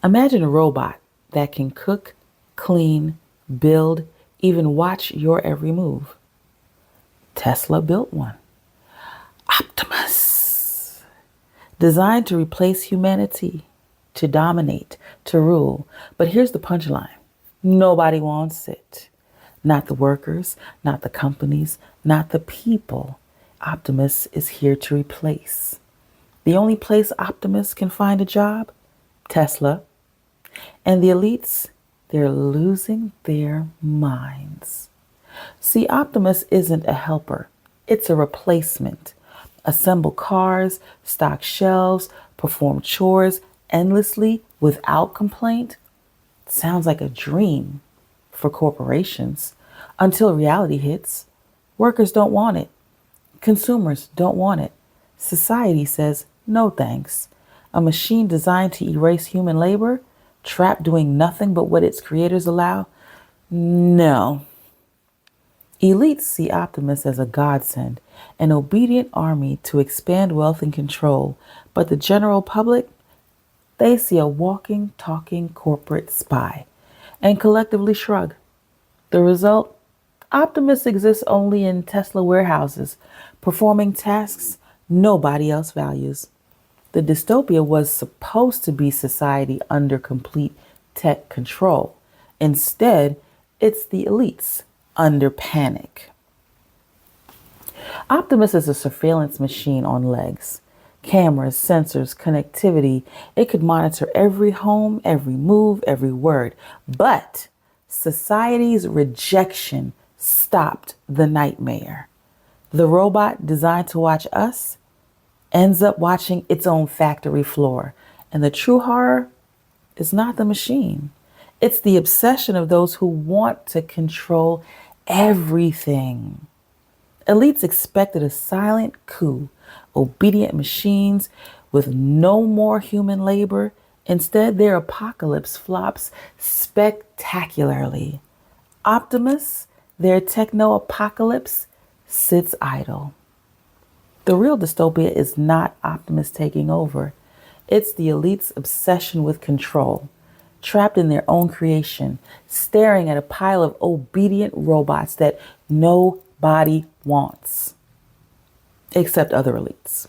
Imagine a robot that can cook, clean, build, even watch your every move. Tesla built one. Optimus, designed to replace humanity, to dominate, to rule. But here's the punchline: nobody wants it. Not the workers, not the companies, not the people. Optimus is here to replace. The only place Optimus can find a job? Tesla. And the elites, they're losing their minds. See, Optimus isn't a helper, it's a replacement. Assemble cars, stock shelves, perform chores endlessly without complaint. Sounds like a dream for corporations until reality hits. Workers don't want it. Consumers don't want it. Society says no thanks. A machine designed to erase human labor, trapped doing nothing but what its creators allow? No. Elites see Optimus as a godsend, an obedient army to expand wealth and control, but the general public, they see a walking, talking corporate spy and collectively shrug. The result? Optimus exists only in Tesla warehouses, performing tasks nobody else values. The dystopia was supposed to be society under complete tech control. Instead, it's the elites under panic. Optimus is a surveillance machine on legs. Cameras, sensors, connectivity. It could monitor every home, every move, every word. But society's rejection stopped the nightmare. The robot designed to watch us ends up watching its own factory floor. And the true horror is not the machine. It's the obsession of those who want to control everything. Elites expected a silent coup, obedient machines with no more human labor. Instead, their apocalypse flops spectacularly. Optimus, their techno apocalypse, sits idle. The real dystopia is not Optimus taking over. It's the elite's obsession with control, trapped in their own creation, staring at a pile of obedient robots that nobody wants, except other elites.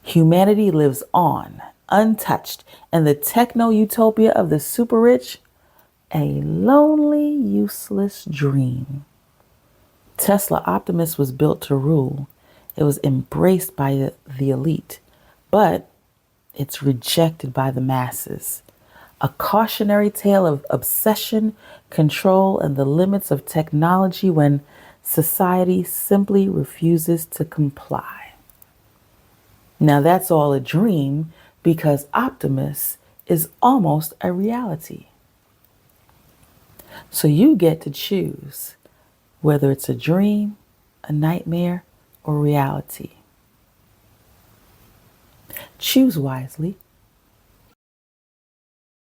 Humanity lives on, untouched, and the techno-utopia of the super rich, a lonely, useless dream. Tesla Optimus was built to rule. It was embraced by the elite, but it's rejected by the masses. A cautionary tale of obsession, control, and the limits of technology when society simply refuses to comply. Now that's all a dream because Optimus is almost a reality. So you get to choose whether it's a dream, a nightmare, or reality. Choose wisely.